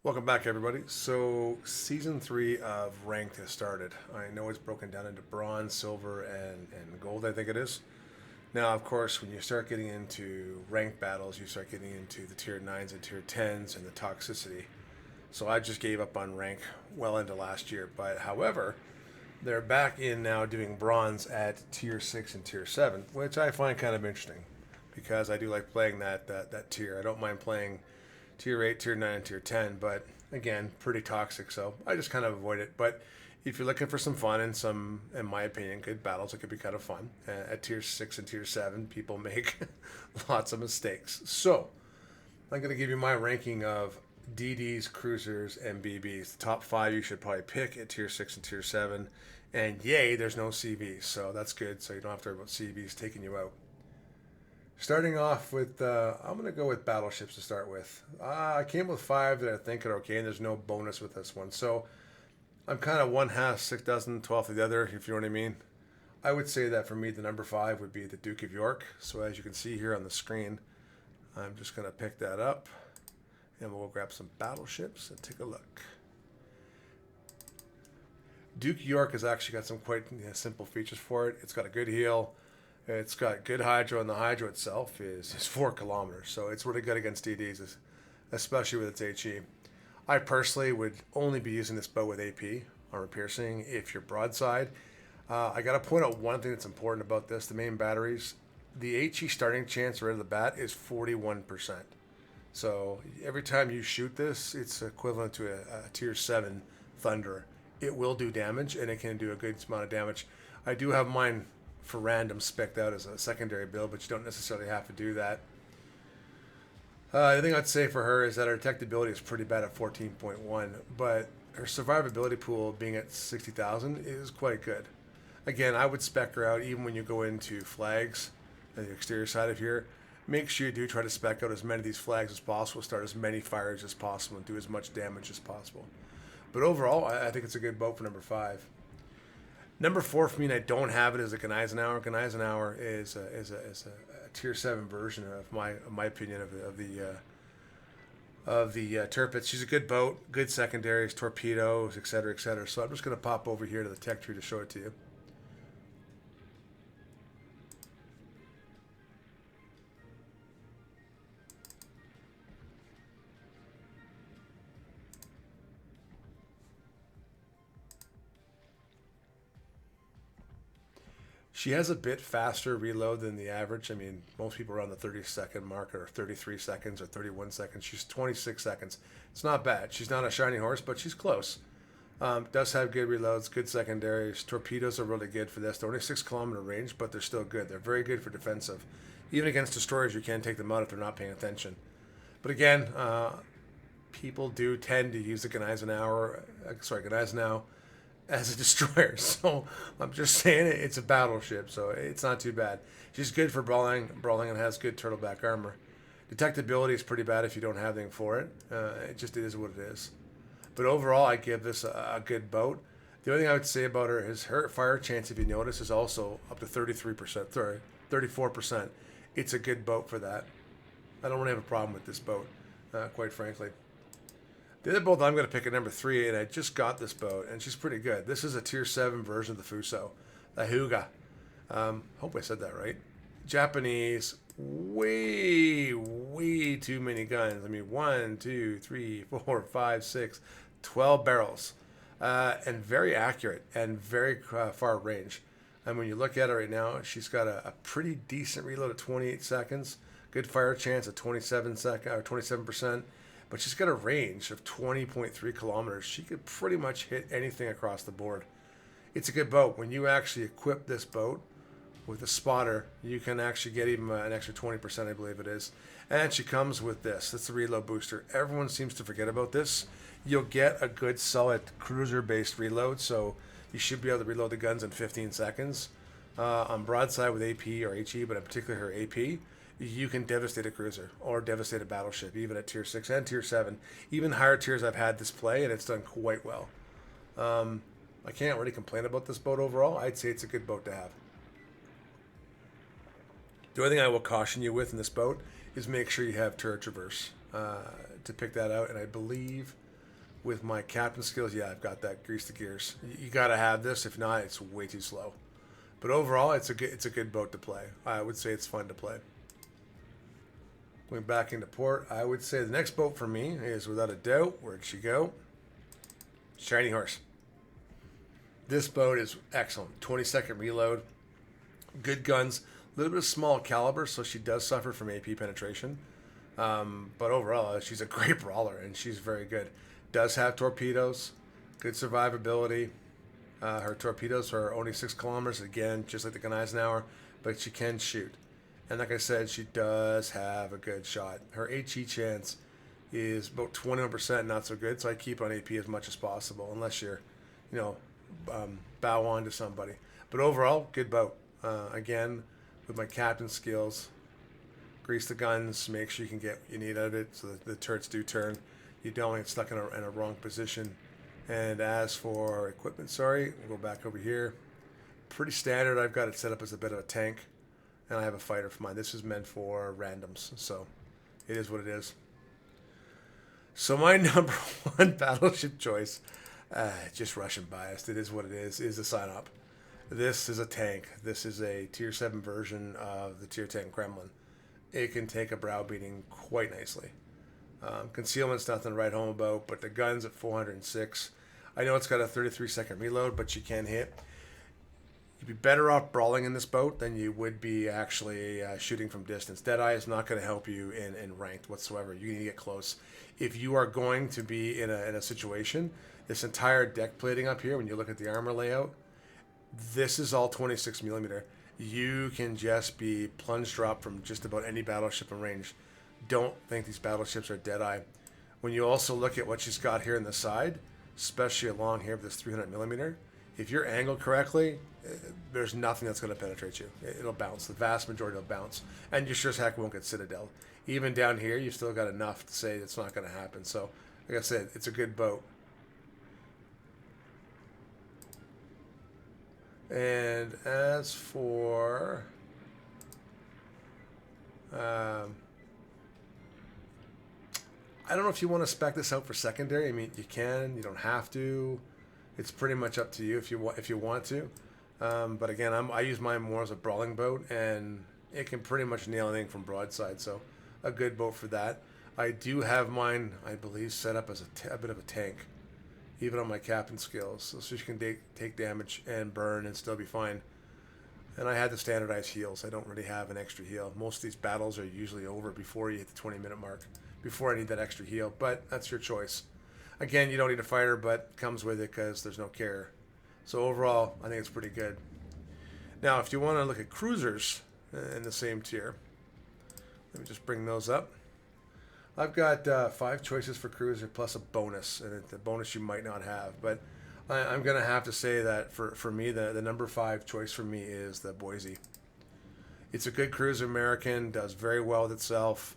Welcome back, everybody. So, season 3 of Ranked has started. I know it's broken down into bronze, silver, and gold, I think it is. Now, of course, when you start getting into ranked battles, you start getting into the tier 9s and tier 10s and the toxicity. So, I just gave up on rank well into last year. But, however, they're back in now doing bronze at tier 6 and tier 7, which I find kind of interesting because I do like playing that tier. I don't mind playing tier 8, tier 9, and tier 10, but again, pretty toxic, so I just kind of avoid it. But if you're looking for some fun and some, in my opinion, good battles, it could be kind of fun. At tier 6 and tier 7, people make lots of mistakes. So, I'm going to give you my ranking of DDs, Cruisers, and BBs. The top 5 you should probably pick at tier 6 and tier 7. And yay, there's no CVs, so that's good, so you don't have to worry about CVs taking you out. Starting off with, I'm going to go with battleships to start with. I came with 5 that I think are okay, and there's no bonus with this one. So I'm kind of one half, 6 dozen, 12th of the other, if you know what I mean. I would say that for me, the number 5 would be the Duke of York. So as you can see here on the screen, I'm just going to pick that up, and we'll grab some battleships and take a look. Duke York has actually got some quite simple features for it. It's got a good heal. It's got good hydro, and the hydro itself is 4 kilometers, so it's really good against DDs, especially with its HE. I personally would only be using this boat with AP, armor piercing, if you're broadside. I got to point out one thing that's important about this: the main batteries. The HE starting chance right off the bat is 41%. So every time you shoot this, it's equivalent to a tier 7 Thunder. It will do damage, and it can do a good amount of damage. I do have mine for random spec'd out as a secondary build, but you don't necessarily have to do that. The thing I'd say for her is that her detectability is pretty bad at 14.1, but her survivability pool being at 60,000 is quite good. Again, I would spec her out even when you go into flags on the exterior side of here. Make sure you do try to spec out as many of these flags as possible, start as many fires as possible, and do as much damage as possible. But overall, I think it's a good boat for number 5. Number 4 for me, and I don't have it, is a Gneisenau. Gneisenau is a tier 7 version of my opinion of the Tirpitz. She's a good boat, good secondaries, torpedoes, etc., etc. So I'm just going to pop over here to the tech tree to show it to you. She has a bit faster reload than the average. I mean, most people are on the 30-second mark, or 33 seconds, or 31 seconds. She's 26 seconds. It's not bad. She's not a shiny horse, but she's close. Does have good reloads, good secondaries. Torpedoes are really good for this. They're only 6 kilometer range, but they're still good. They're very good for defensive. Even against destroyers, you can take them out if they're not paying attention. But again, people do tend to use the Gneisenau as a destroyer. So I'm just saying it's a battleship, so it's not too bad. She's good for brawling, and has good turtleback armor. Detectability is pretty bad if you don't have anything for it. It just is what it is. But overall, I give this a good boat. The only thing I would say about her is her fire chance, if you notice, is also up to 33%, sorry, 34%. It's a good boat for that. I don't really have a problem with this boat, quite frankly. The other boat I'm going to pick at number 3, and I just got this boat, and she's pretty good. This is a tier 7 version of the Fuso, the Hyuga. Hope I said that right. Japanese, way too many guns. I mean, 1, 2, 3, 4, 5, 6, 12 barrels. And very accurate and very far range. And when you look at her right now, she's got a pretty decent reload at 28 seconds, good fire chance at 27%, but she's got a range of 20.3 kilometers. She could pretty much hit anything across the board. It's a good boat. When you actually equip this boat with a spotter, you can actually get even an extra 20%, I believe it is. And she comes with this. That's the reload booster. Everyone seems to forget about this. You'll get a good solid cruiser-based reload, so you should be able to reload the guns in 15 seconds. On broadside with AP or HE, but in particular her AP, you can devastate a cruiser or devastate a battleship, even at tier 6 and tier 7. Even higher tiers I've had this play, and it's done quite well. I can't really complain about this boat overall. I'd say it's a good boat to have. The only thing I will caution you with in this boat is make sure you have turret traverse to pick that out. And I believe With my captain skills, yeah, I've got that grease the gears. You got to have this. If not, it's way too slow. But overall, it's a good boat to play. I would say it's fun to play. Going back into port, I would say the next boat for me is, without a doubt, where'd she go? Scharnhorst. This boat is excellent. 20-second reload. Good guns. A little bit of small caliber, so she does suffer from AP penetration. But overall, she's a great brawler, and she's very good. Does have torpedoes. Good survivability. Her torpedoes are only 6 kilometers, again, just like the Gneisenau, but she can shoot. And like I said, she does have a good shot. Her HE chance is about 21%, not so good, so I keep on AP as much as possible, unless you're, bow on to somebody. But overall, good boat. Again, with my captain skills, grease the guns, make sure you can get what you need out of it so that the turrets do turn. You don't get stuck in a wrong position. And as for equipment, we'll go back over here. Pretty standard. I've got it set up as a bit of a tank, and I have a fighter for mine. This is meant for randoms, so it is what it is. So my number one battleship choice, just Russian biased, it is what it is the Sinop. This is a tank. This is a Tier 7 version of the Tier 10 Kremlin. It can take a browbeating quite nicely. Concealment's nothing to write home about, but the gun's at 406. I know it's got a 33-second reload, but you can hit. You'd be better off brawling in this boat than you would be actually shooting from distance. Deadeye is not going to help you in ranked whatsoever. You need to get close. If you are going to be in a situation, this entire deck plating up here, when you look at the armor layout, this is all 26 millimeter. You can just be plunge drop from just about any battleship in range. Don't think these battleships are Deadeye. When you also look at what she's got here in the side, especially along here with this 300 millimeter, if you're angled correctly, there's nothing that's going to penetrate you. It'll bounce. The vast majority will bounce. And you sure as heck won't get Citadel. Even down here, you've still got enough to say it's not going to happen. So, like I said, it's a good boat. And as for I don't know if you want to spec this out for secondary. I mean, you can. You don't have to. It's pretty much up to you if you want to. But again, I use mine more as a brawling boat, and it can pretty much nail anything from broadside. So, a good boat for that. I do have mine, I believe, set up as a bit of a tank, even on my captain skills, so she can take damage and burn and still be fine. And I had to standardize heals. I don't really have an extra heal. Most of these battles are usually over before you hit the 20-minute mark, before I need that extra heal, but that's your choice. Again, you don't need a fighter, but it comes with it because there's no carrier. So overall, I think it's pretty good. Now, if you want to look at cruisers in the same tier, let me just bring those up. I've got 5 choices for cruiser plus a bonus, and the bonus you might not have. But I'm going to have to say that for me, the number 5 choice for me is the Boise. It's a good cruiser, American, does very well with itself.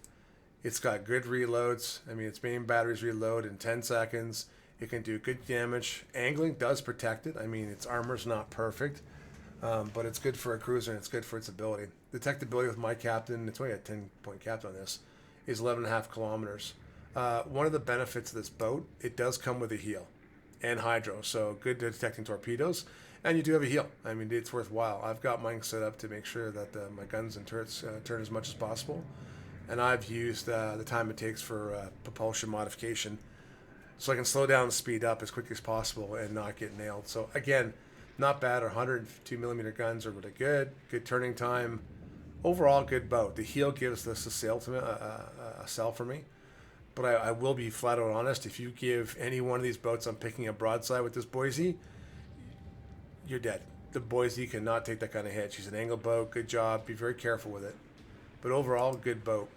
It's got good reloads. I mean, its main batteries reload in 10 seconds. It can do good damage. Angling does protect it. I mean, its armor's not perfect, but it's good for a cruiser, and it's good for its ability. Detectability with my captain, it's only a 10-point captain on this, is 11.5 kilometers. One of the benefits of this boat, it does come with a heal and hydro, so good at detecting torpedoes, and you do have a heal. I mean, it's worthwhile. I've got mine set up to make sure that my guns and turrets turn as much as possible, and I've used the time it takes for propulsion modification so I can slow down and speed up as quick as possible and not get nailed. So again, not bad. Our 102 millimeter guns are really good. Good turning time. Overall, good boat. The heel gives this a sell for me. But I will be flat out honest. If you give any one of these boats I'm picking a broadside with this Boise, you're dead. The Boise cannot take that kind of hit. She's an angle boat. Good job. Be very careful with it. But overall, good boat.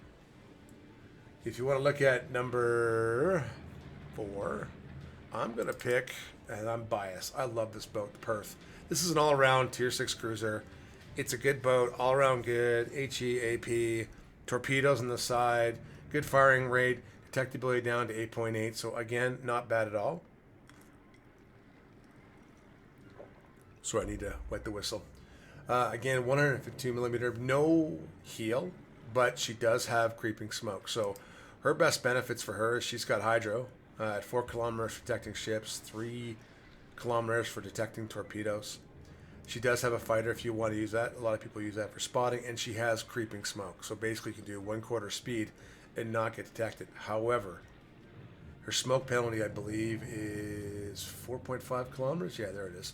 If you want to look at number 4, I'm going to pick, and I'm biased, I love this boat, the Perth. This is an all-around Tier 6 cruiser. It's a good boat, all-around good, HE, AP, torpedoes on the side, good firing rate, detectability down to 8.8, so again, not bad at all. So I need to wet the whistle. Again, 152 millimeter, no heal, but she does have creeping smoke. So her best benefits for her is she's got hydro. at 4 kilometers for detecting ships, 3 kilometers for detecting torpedoes. She does have a fighter if you want to use that. A lot of people use that for spotting, and she has creeping smoke. So basically, you can do 1/4 speed and not get detected. However, her smoke penalty, I believe, is 4.5 kilometers. Yeah, there it is.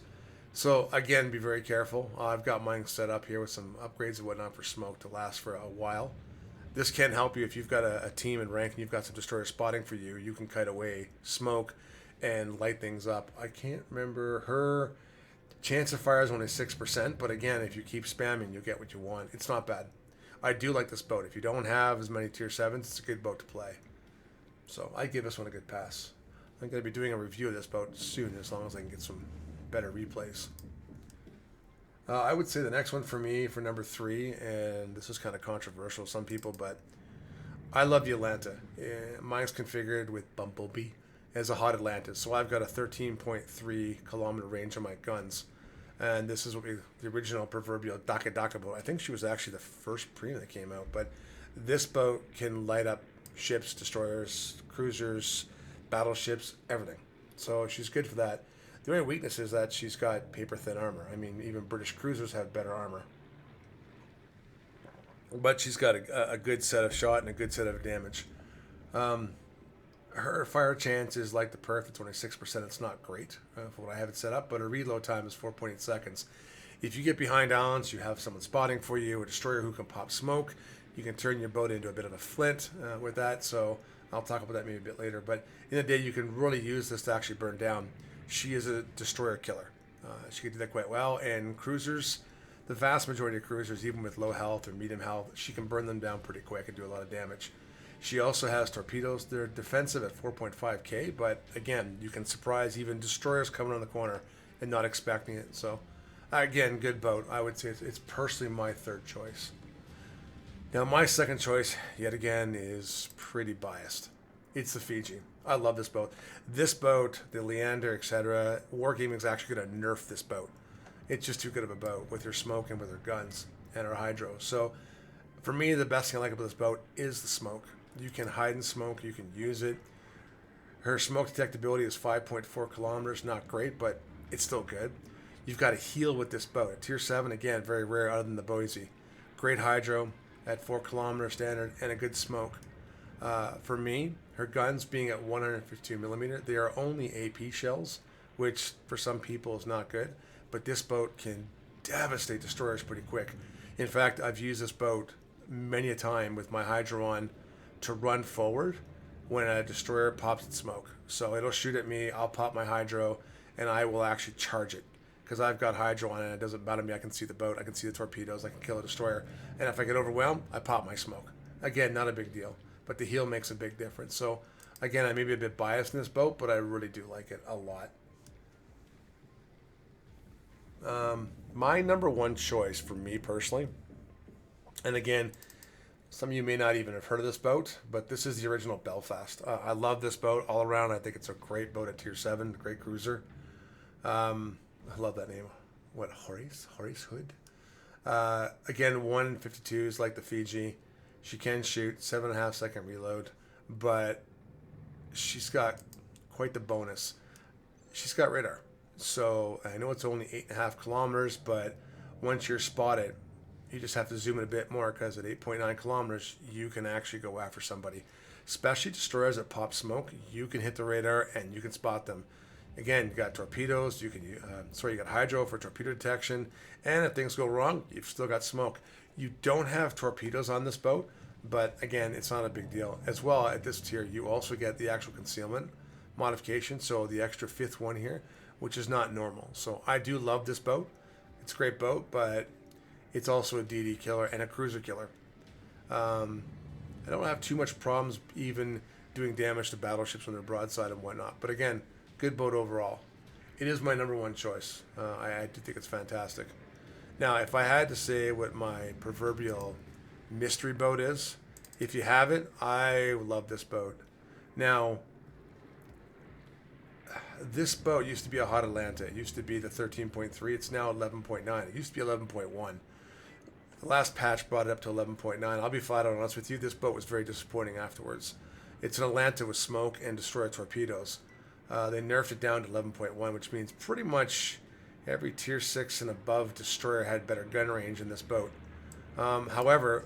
So again, be very careful. I've got mine set up here with some upgrades and whatnot for smoke to last for a while. This can help you if you've got a team in rank and you've got some destroyer spotting for you. You can kite away smoke and light things up. I can't remember her chance of fire is only 6%, but again, if you keep spamming, you'll get what you want. It's not bad. I do like this boat. If you don't have as many tier 7s, it's a good boat to play. So I give this one a good pass. I'm going to be doing a review of this boat soon, as long as I can get some better replays. I would say the next one for me, for number 3, and this is kind of controversial to some people, but I love the Atlanta. Mine's configured with Bumblebee as a hot Atlantis, so I've got a 13.3 kilometer range on my guns, and this is what the original proverbial Daka boat. I think she was actually the first premium that came out, but this boat can light up ships, destroyers, cruisers, battleships, everything. So she's good for that. The only weakness is that she's got paper thin armor. I mean, even British cruisers have better armor. But she's got a good set of shot and a good set of damage. Her fire chance is like the Perth. It's only 6%. It's not great for what I have it set up, but her reload time is 4.8 seconds. If you get behind islands, you have someone spotting for you, a destroyer who can pop smoke. You can turn your boat into a bit of a Flint with that, so I'll talk about that maybe a bit later. But in the day, you can really use this to actually burn down. She is a destroyer killer. She can do that quite well. And cruisers, the vast majority of cruisers, even with low health or medium health, she can burn them down pretty quick and do a lot of damage. She also has torpedoes. They're defensive at 4.5k, but again, you can surprise even destroyers coming around the corner and not expecting it. So, again, good boat. I would say it's personally my third choice. Now, my second choice, yet again, is pretty biased. It's the Fiji. I love this boat. This boat, the Leander, etc. Wargaming is actually going to nerf this boat. It's just too good of a boat with her smoke and with her guns and her hydro. So, for me, the best thing I like about this boat is the smoke. You can hide in smoke. You can use it. Her smoke detectability is 5.4 kilometers. Not great, but it's still good. You've got to heal with this boat. At tier 7, again, very rare other than the Boise. Great hydro at 4 kilometer standard and a good smoke. For me, her guns being at 152 millimeter, they are only AP shells, which for some people is not good. But this boat can devastate destroyers pretty quick. In fact, I've used this boat many a time with my hydro on to run forward when a destroyer pops its smoke. So it'll shoot at me, I'll pop my hydro, and I will actually charge it. Because I've got hydro on and it doesn't matter to me. I can see the boat, I can see the torpedoes, I can kill a destroyer. And if I get overwhelmed, I pop my smoke. Again, not a big deal. But the heal makes a big difference. So, again, I may be a bit biased in this boat, but I really do like it a lot. My number one choice for me personally, and again, some of you may not even have heard of this boat, but this is the original Belfast. I love this boat all around. I think it's a great boat at tier 7, great cruiser. I love that name. What, Horace Hood? Again, 152s like the Fiji. She can shoot 7.5 second reload, but she's got quite the bonus. She's got radar. So I know it's only 8.5 kilometers, but once you're spotted, you just have to zoom in a bit more because at 8.9 kilometers, you can actually go after somebody. Especially destroyers that pop smoke, you can hit the radar and you can spot them. Again, you got torpedoes, you got hydro for torpedo detection, and if things go wrong, you've still got smoke. You don't have torpedoes on this boat, but again, it's not a big deal. As well, at this tier, you also get the actual concealment modification, so the extra 5th one here, which is not normal. So I do love this boat. It's a great boat, but it's also a DD killer and a cruiser killer. I don't have too much problems even doing damage to battleships when they're broadside and whatnot. But again, good boat overall. It is my number one choice. I do think it's fantastic. Now, if I had to say what my proverbial mystery boat is, if you have it, I love this boat. Now, this boat used to be a hot Atlanta. It used to be the 13.3. It's now 11.9. It used to be 11.1. The last patch brought it up to 11.9. I'll be flat out honest with you. This boat was very disappointing afterwards. It's an Atlanta with smoke and destroyer torpedoes. They nerfed it down to 11.1, which means pretty much every tier 6 and above destroyer had better gun range in this boat. However,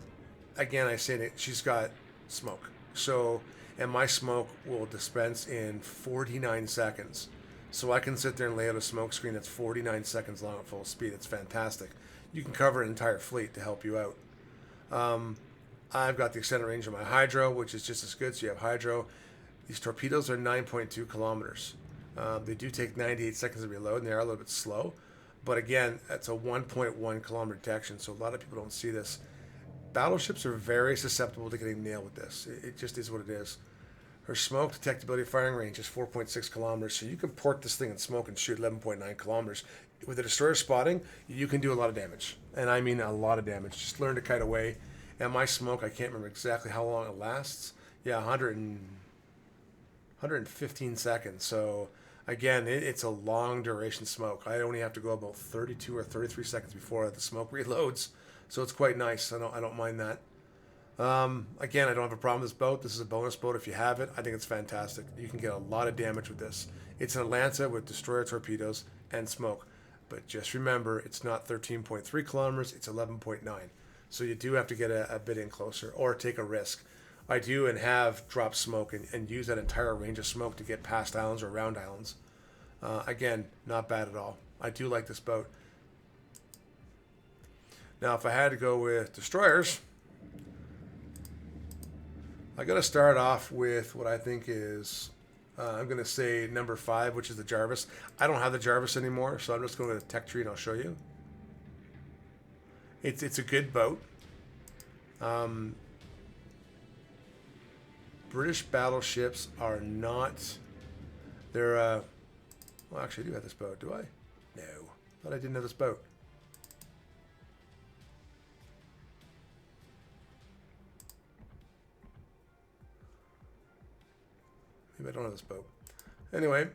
again, I say that she's got smoke. So, and my smoke will dispense in 49 seconds. So I can sit there and lay out a smoke screen that's 49 seconds long at full speed. It's fantastic. You can cover an entire fleet to help you out. I've got the extended range of my hydro, which is just as good. So you have hydro. These torpedoes are 9.2 kilometers. They do take 98 seconds to reload, and they are a little bit slow. But again, that's a 1.1 kilometer detection, so a lot of people don't see this. Battleships are very susceptible to getting nailed with this. It just is what it is. Her smoke detectability firing range is 4.6 kilometers, so you can port this thing in smoke and shoot 11.9 kilometers. With the destroyer spotting, you can do a lot of damage, and I mean a lot of damage. Just learn to kite away. And my smoke, I can't remember exactly how long it lasts. Yeah, 115 seconds. So again, it's a long duration smoke. I only have to go about 32 or 33 seconds before the smoke reloads, so it's quite nice. I don't mind that. Again, I don't have a problem with this boat. This is a bonus boat if you have it. I think it's fantastic. You can get a lot of damage with this. It's an Atlanta with destroyer torpedoes and smoke. But just remember, it's not 13.3 kilometers, it's 11.9. So you do have to get a bit in closer or take a risk. I do and have dropped smoke and use that entire range of smoke to get past islands or around islands. Again, not bad at all. I do like this boat. Now, if I had to go with destroyers, I got to start off with what I think is, I'm going to say number 5, which is the Jervis. I don't have the Jervis anymore, so I'm just going to the tech tree and I'll show you. It's a good boat. British battleships are not. They're. Well, actually, I do have this boat. Do I? No. Thought I didn't have this boat. Maybe I don't have this boat. Anyway.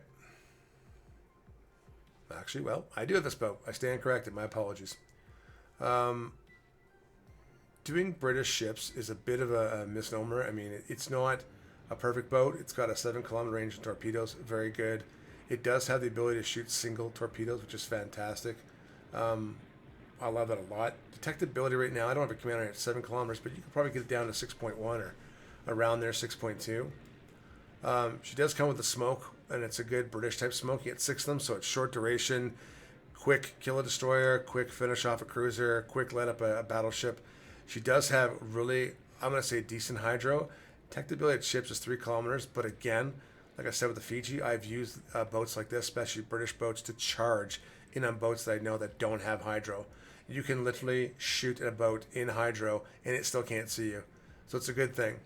Actually, well, I do have this boat. I stand corrected. My apologies. Doing British ships is a bit of a misnomer. I mean, it's not a perfect boat. It's got a 7-kilometer range of torpedoes. Very good. It does have the ability to shoot single torpedoes, which is fantastic. I love that a lot. Detectability right now, I don't have a command rate at 7 kilometers, but you can probably get it down to 6.1 or around there, 6.2. She does come with the smoke, and it's a good British type smoke. You get 6 of them, so it's short duration, quick kill a destroyer, quick finish off a cruiser, quick let up a battleship. She does have really, I'm going to say, decent hydro. Detectability at ships is 3 kilometers, but again, like I said with the Fiji, I've used boats like this, especially British boats, to charge in on boats that I know that don't have hydro. You can literally shoot at a boat in hydro, and it still can't see you. So it's a good thing.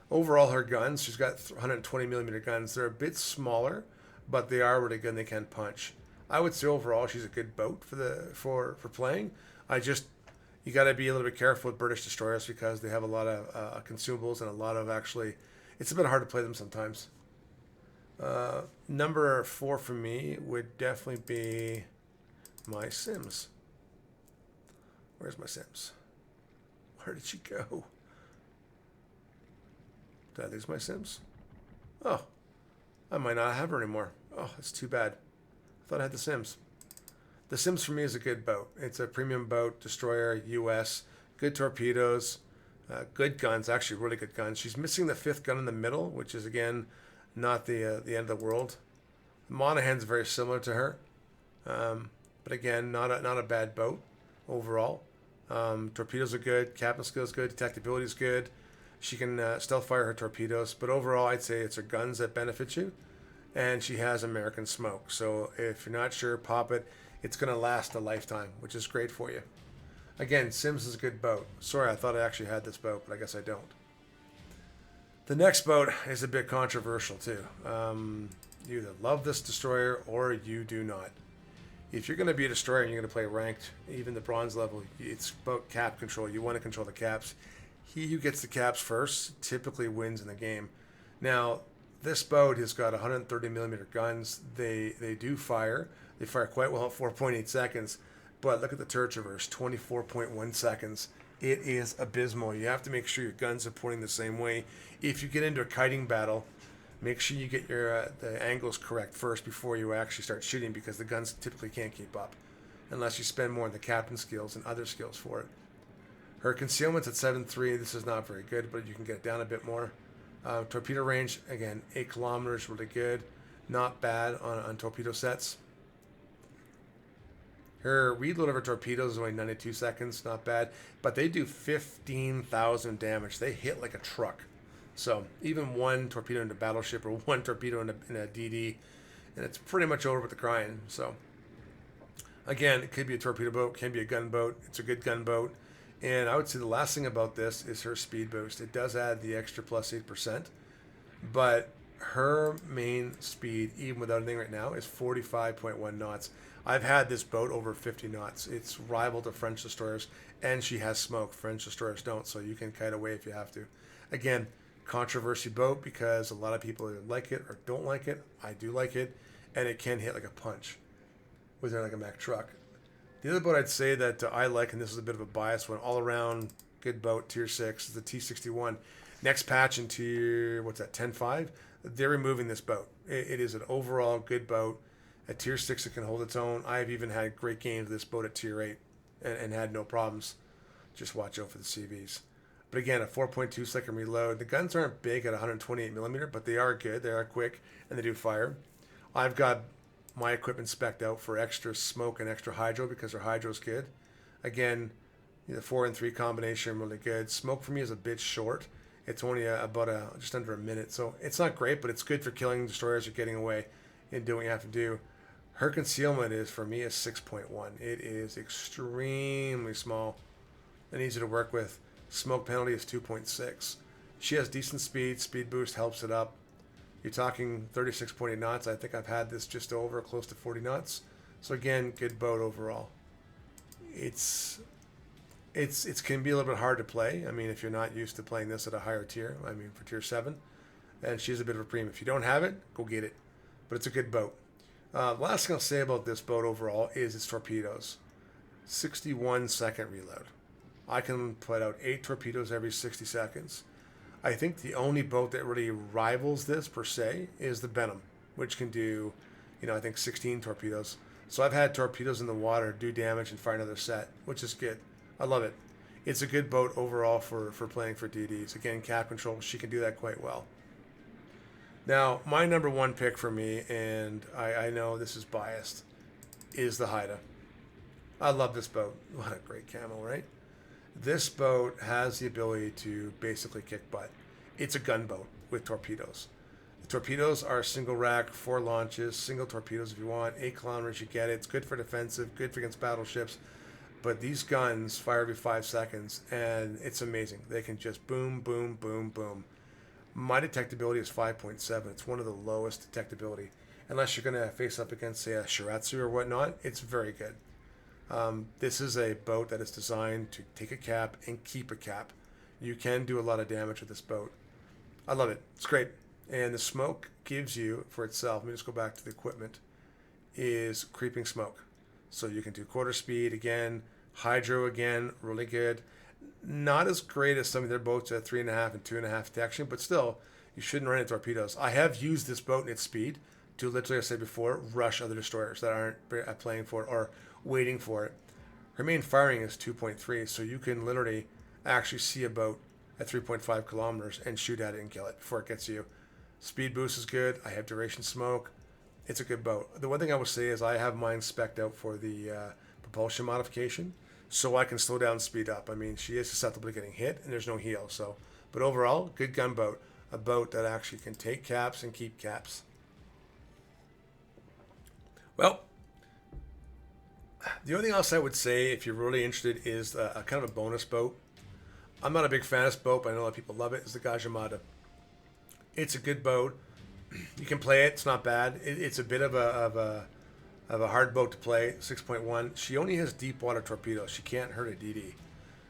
Overall, her guns, she's got 120 millimeter guns. They're a bit smaller, but they are really good and they can punch. I would say overall she's a good boat for playing. You got to be a little bit careful with British destroyers because they have a lot of consumables and a lot of it's a bit hard to play them sometimes. Number 4 for me would definitely be my Sims. Where's my Sims? Where did she go? Did I lose my Sims? Oh, I might not have her anymore. Oh, that's too bad. I thought I had the Sims. The Sims for me is a good boat. It's a premium boat, destroyer, US, good torpedoes, good guns, actually really good guns. She's missing the 5th gun in the middle, which is, again, not the end of the world. Monahan's very similar to her, but again, not a bad boat overall. Torpedoes are good, captain skill is good, detectability is good. She can stealth fire her torpedoes, but overall I'd say it's her guns that benefit you, and she has American smoke. So if you're not sure, pop it. It's going to last a lifetime, which is great for you. Again, Sims is a good boat. Sorry, I thought I actually had this boat, but I guess I don't. The next boat is a bit controversial too. You either love this destroyer or you do not. If you're going to be a destroyer and you're going to play ranked, even the bronze level, it's about cap control. You want to control the caps. He who gets the caps first typically wins in the game. Now, this boat has got 130 millimeter guns. They do fire. They fire quite well at 4.8 seconds. But look at the turret traverse, 24.1 seconds. It is abysmal. You have to make sure your guns are pointing the same way. If you get into a kiting battle, make sure you get your the angles correct first before you actually start shooting, because the guns typically can't keep up unless you spend more on the captain skills and other skills for it. Her concealment's at 7.3. This is not very good, but you can get it down a bit more. Torpedo range, again, 8 kilometers, really good. Not bad on torpedo sets. Her reload of her torpedoes is only 92 seconds, not bad. But they do 15,000 damage. They hit like a truck. So even one torpedo into battleship or one torpedo in a DD, and it's pretty much over with the crying. So again, it could be a torpedo boat, can be a gunboat. It's a good gunboat. And I would say the last thing about this is her speed boost. It does add the extra plus 8%, but her main speed, even without anything right now, is 45.1 knots. I've had this boat over 50 knots. It's rival to French destroyers, and she has smoke. French destroyers don't, so you can kite away if you have to. Again, controversy boat because a lot of people either like it or don't like it. I do like it, and it can hit like a punch with like a Mack truck. The other boat I'd say that I like, and this is a bit of a bias one, all around good boat, tier 6, is the T61. Next patch in tier, 10.5, they're removing this boat. It is an overall good boat. At tier 6, it can hold its own. I've even had great games with this boat at tier 8 and had no problems. Just watch out for the CVs. But again, a 4.2 second reload. The guns aren't big at 128 millimeter, but they are good. They are quick, and they do fire. I've got my equipment spec'd out for extra smoke and extra hydro because their hydro is good. Again, the 4 and 3 combination really good. Smoke for me is a bit short. It's only just under a minute, so it's not great, but it's good for killing destroyers or getting away and doing what you have to do. Her concealment is, for me, is 6.1. It is extremely small and easy to work with. Smoke penalty is 2.6. She has decent speed. Speed boost helps it up. You're talking 36.8 knots. I think I've had this just over close to 40 knots. So again, good boat overall. It's can be a little bit hard to play. I mean, if you're not used to playing this at a higher tier, I mean for tier 7, and she's a bit of a premium. If you don't have it, go get it. But it's a good boat. Last thing I'll say about this boat overall is its torpedoes. 61 second reload. I can put out 8 torpedoes every 60 seconds. I think the only boat that really rivals this per se is the Benham, which can do, I think 16 torpedoes. So I've had torpedoes in the water do damage and fire another set, which is good. I love it. It's a good boat overall for playing for DDs. Again, cap control, she can do that quite well. Now, my number one pick for me, and I know this is biased, is the Haida. I love this boat. What a great camo, right? This boat has the ability to basically kick butt. It's a gunboat with torpedoes. The torpedoes are single rack, 4 launches, single torpedoes if you want, 8 kilometers, you get it. It's good for defensive, good for against battleships. But these guns fire every 5 seconds, and it's amazing. They can just boom, boom, boom, boom. My detectability is 5.7. It's one of the lowest detectability. Unless you're going to face up against, say, a Shiratsu or whatnot, it's very good. This is a boat that is designed to take a cap and keep a cap. You can do a lot of damage with this boat. I love it. It's great. And the smoke gives you, for itself, let me just go back to the equipment, is creeping smoke. So you can do quarter speed again, hydro again, really good. Not as great as some of their boats at 3.5 and 2.5 detection, but still, you shouldn't run into torpedoes. I have used this boat and its speed to literally, as I said before, rush other destroyers that aren't playing for it or waiting for it. Her main firing is 2.3, so you can literally actually see a boat at 3.5 kilometers and shoot at it and kill it before it gets you. Speed boost is good. I have duration smoke. It's a good boat. The one thing I will say is I have mine spec'd out for the propulsion modification, so I can slow down and speed up. I mean, she is susceptible to getting hit, and there's no heel. So, but overall, good gunboat. A boat that actually can take caps and keep caps. Well, the only thing else I would say, if you're really interested, is a kind of a bonus boat. I'm not a big fan of this boat, but I know a lot of people love it. It's the Gajah Mada. It's a good boat. You can play it. It's not bad. It's a bit of a hard boat to play. 6.1. She only has deep water torpedoes. She can't hurt a DD,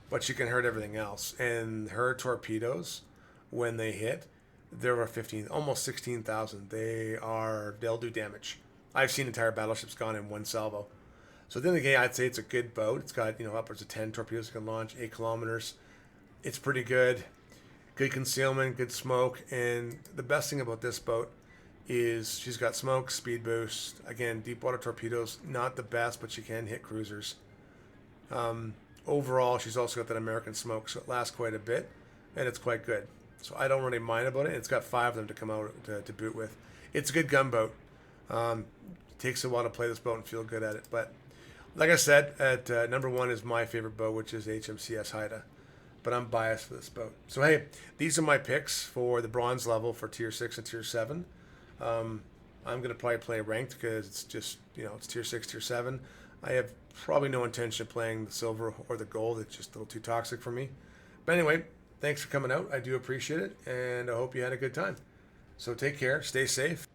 but she can hurt everything else. And her torpedoes, when they hit, they're almost 16,000. They'll do damage. I've seen entire battleships gone in one salvo. So at the end of the day, I'd say it's a good boat. It's got, upwards of 10 torpedoes it can launch, 8 kilometers. It's pretty good. Good concealment, good smoke. And the best thing about this boat is she's got smoke, speed boost. Again, deep water torpedoes, not the best, but she can hit cruisers. Overall, she's also got that American smoke, so it lasts quite a bit, and it's quite good. So I don't really mind about it. It's got 5 of them to come out to boot with. It's a good gunboat. It takes a while to play this boat and feel good at it. But like I said, at number 1 is my favorite boat, which is HMCS Haida. But I'm biased for this boat. So hey, these are my picks for the bronze level for tier 6 and tier 7. I'm going to probably play ranked because it's just, it's tier 6, tier 7. I have probably no intention of playing the silver or the gold. It's just a little too toxic for me. But anyway, thanks for coming out. I do appreciate it, and I hope you had a good time. So take care, stay safe.